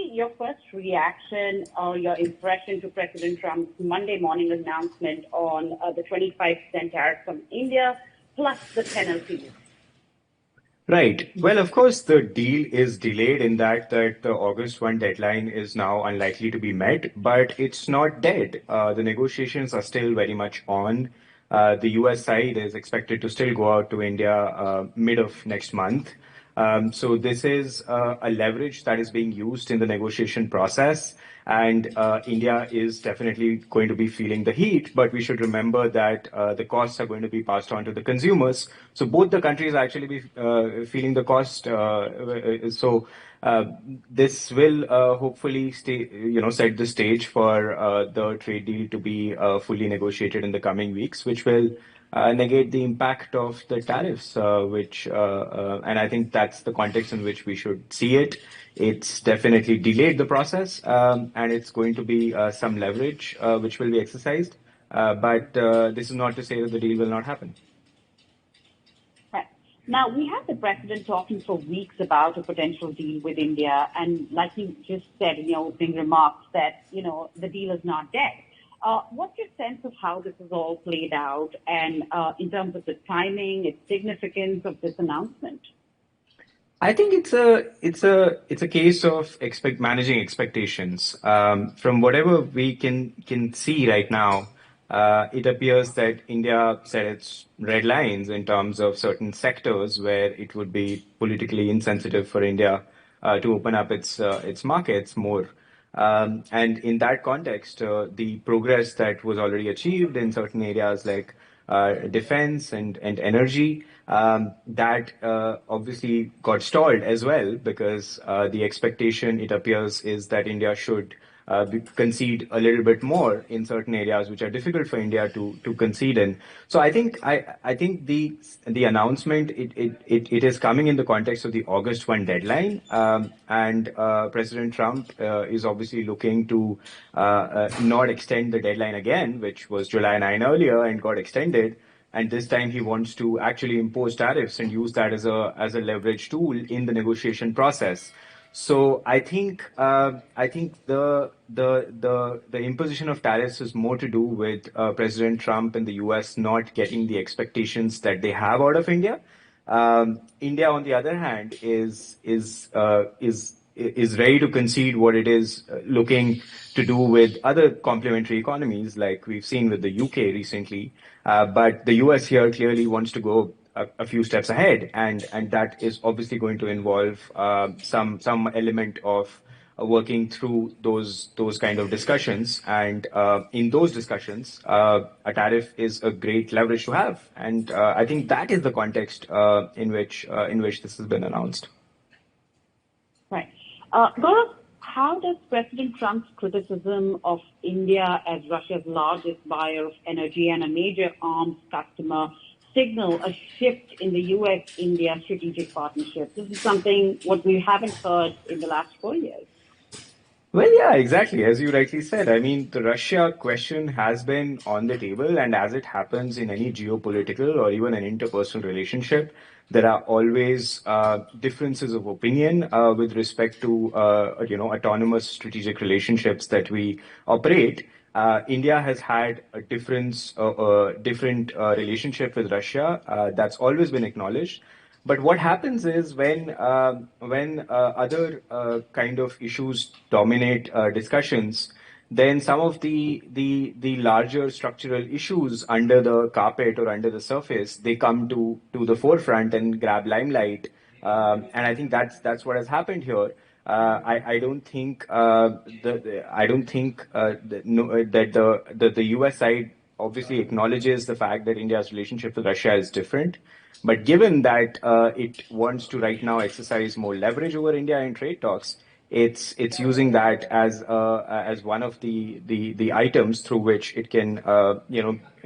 be your first reaction or your impression to President Trump's Monday morning announcement on the 25% tariff from India plus the penalties? Right. Well, of course, the deal is delayed in that the August 1 deadline is now unlikely to be met, but it's not dead. The negotiations are still very much on. The US side is expected to still go out to India mid of next month. So this is a leverage that is being used in the negotiation process. And India is definitely going to be feeling the heat, but we should remember that the costs are going to be passed on to the consumers. So both the countries actually be feeling the cost. This will hopefully set the stage for the trade deal to be fully negotiated in the coming weeks, which will negate the impact of the tariffs, and I think that's the context in which we should see it. It's definitely delayed the process, and it's going to be some leverage which will be exercised. But this is not to say that the deal will not happen. Right. Now, we had the president talking for weeks about a potential deal with India, and like you just said in your opening remarks, that the deal is not dead. What's your sense of how this is all played out, and in terms of the timing, its significance of this announcement? I think it's a case of managing expectations. From whatever we can see right now, it appears that India set its red lines in terms of certain sectors where it would be politically insensitive for India to open up its markets more. And in that context, the progress that was already achieved in certain areas like defense and energy, that obviously got stalled as well, because the expectation, it appears, is that India should concede a little bit more in certain areas which are difficult for India to concede in. So I think the announcement, it is coming in the context of the August 1 deadline, and President Trump is obviously looking to not extend the deadline again, which was July 9 earlier and got extended. And this time he wants to actually impose tariffs and use that as a leverage tool in the negotiation process. So I think the imposition of tariffs is more to do with President Trump and the US not getting the expectations that they have out of India. India, on the other hand, is ready to concede what it is looking to do with other complementary economies, like we've seen with the UK recently. But the US here clearly wants to go a few steps ahead, and that is obviously going to involve some element of working through those kind of discussions. And in those discussions, a tariff is a great leverage to have, and I think that is the context in which this has been announced. Right. Gaurav, how does President Trump's criticism of India as Russia's largest buyer of energy and a major arms customer signal a shift in the US-India strategic partnership? This is something what we haven't heard in the last 4 years. Well, yeah, exactly. As you rightly said, I mean, the Russia question has been on the table, and as it happens in any geopolitical or even an interpersonal relationship, there are always differences of opinion with respect to autonomous strategic relationships that we operate. India has had a different relationship with Russia that's always been acknowledged. But what happens is when other kind of issues dominate discussions, then some of the larger structural issues under the carpet or under the surface, they come to the forefront and grab limelight. And I think that's what has happened here. I don't think that the US side obviously acknowledges the fact that India's relationship with Russia is different. But given that it wants to right now exercise more leverage over India in trade talks, it's using that as one of the items through which it can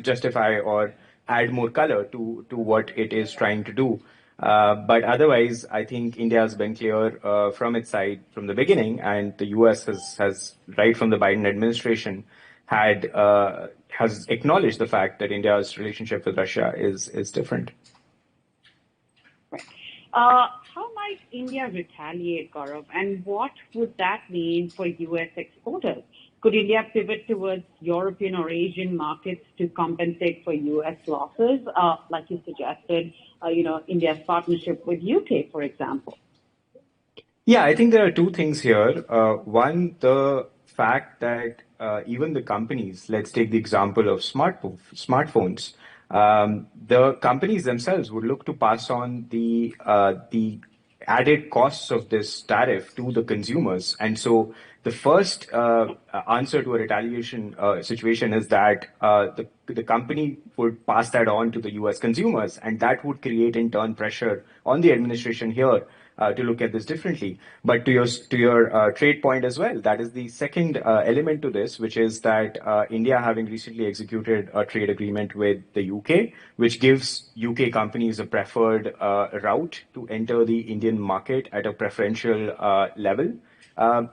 justify or add more color to what it is trying to do. But otherwise, I think India has been clear from its side from the beginning, and the US has right from the Biden administration has acknowledged the fact that India's relationship with Russia is different. Right. how might India retaliate, Gaurav, and what would that mean for U.S. exporters? Could India pivot towards European or Asian markets to compensate for U.S. losses, like you suggested, India's partnership with UK, for example? Yeah, I think there are two things here. One, the fact that even the companies, let's take the example of smartphones, the companies themselves would look to pass on the added costs of this tariff to the consumers. And so the first answer to a retaliation situation is that the company would pass that on to the US consumers, and that would create in turn pressure on the administration here to look at this differently. But to your trade point as well, that is the second element to this, which is that India having recently executed a trade agreement with the UK, which gives UK companies a preferred route to enter the Indian market at a preferential level.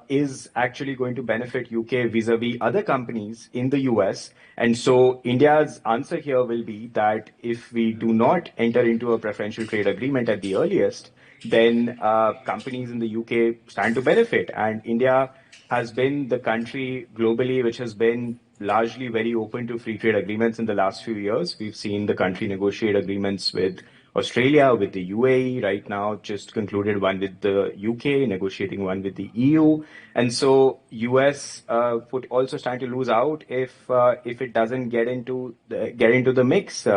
Is actually going to benefit UK vis-a-vis other companies in the US. And so India's answer here will be that if we do not enter into a preferential trade agreement at the earliest, then companies in the UK stand to benefit. And India has been the country globally which has been largely very open to free trade agreements in the last few years. We've seen the country negotiate agreements with Australia, with the UAE right now, just concluded one with the UK, negotiating one with the EU. And so US would also stand to lose out if it doesn't get into the mix.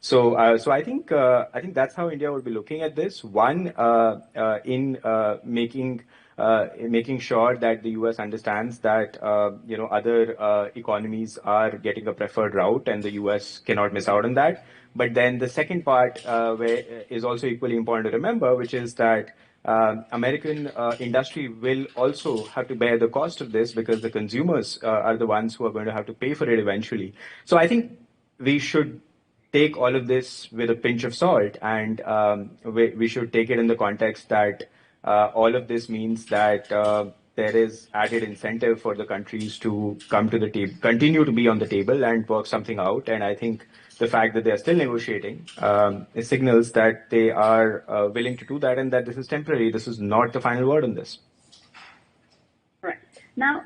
So I think that's how India would be looking at this. One, in making sure that the US understands that other economies are getting a preferred route, and the US cannot miss out on that. But then the second part is also equally important to remember, which is that American industry will also have to bear the cost of this because the consumers are the ones who are going to have to pay for it eventually. So I think we should take all of this with a pinch of salt, and we should take it in the context that all of this means that there is added incentive for the countries to come to the table, continue to be on the table and work something out. And I think the fact that they are still negotiating it signals that they are willing to do that, and that this is temporary. This is not the final word on this. Right. Now,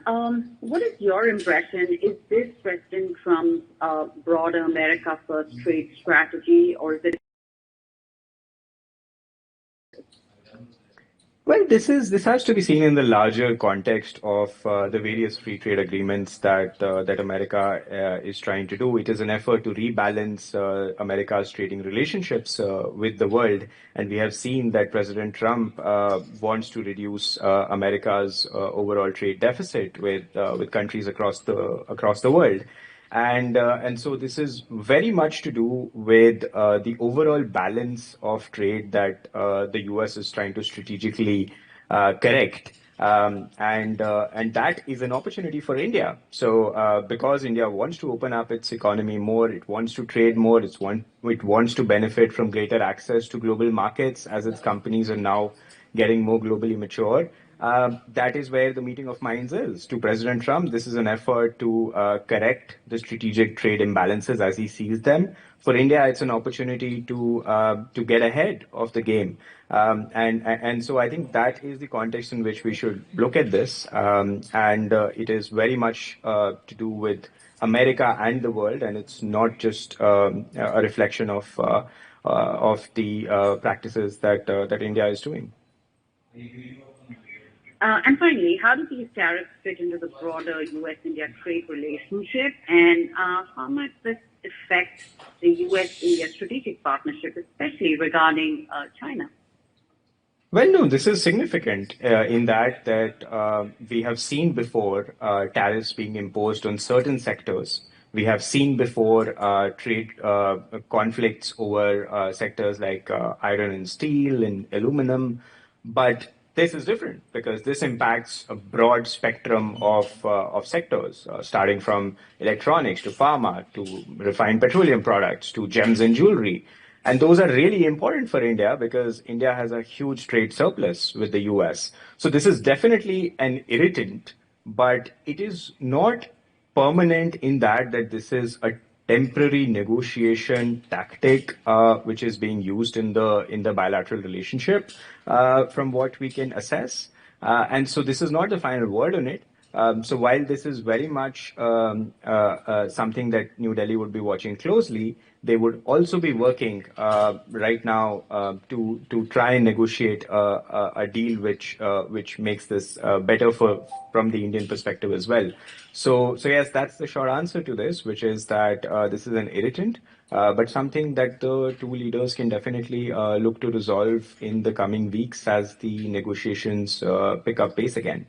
what is your impression? Is this President Trump's broader America First trade strategy, or is it? Well, this has to be seen in the larger context of the various free trade agreements that America is trying to do. It is an effort to rebalance America's trading relationships with the world, and we have seen that President Trump wants to reduce America's overall trade deficit with countries across the world. And so this is very much to do with the overall balance of trade that the US is trying to strategically correct. And that is an opportunity for India. So because India wants to open up its economy more, it wants to trade more, it wants to benefit from greater access to global markets as its companies are now getting more globally mature. That is where the meeting of minds is. To President Trump, this is an effort to correct the strategic trade imbalances as he sees them. For India, it's an opportunity to get ahead of the game. And so I think that is the context in which we should look at this. And it is very much to do with America and the world, and it's not just a reflection of the practices that India is doing. And finally, how do these tariffs fit into the broader U.S.-India trade relationship, and how might this affect the U.S.-India strategic partnership, especially regarding China? Well, no, this is significant in that we have seen before tariffs being imposed on certain sectors. We have seen before trade conflicts over sectors like iron and steel and aluminum, but this is different because this impacts a broad spectrum of sectors, starting from electronics to pharma to refined petroleum products to gems and jewelry. And those are really important for India because India has a huge trade surplus with the US. So this is definitely an irritant, but it is not permanent in that this is a temporary negotiation tactic which is being used in the bilateral relationship, from what we can assess. And so this is not the final word on it. So while this is very much something that New Delhi would be watching closely, they would also be working right now to try and negotiate a deal which makes this better from the Indian perspective as well. So yes, that's the short answer to this, which is that this is an irritant, but something that the two leaders can definitely look to resolve in the coming weeks as the negotiations pick up pace again.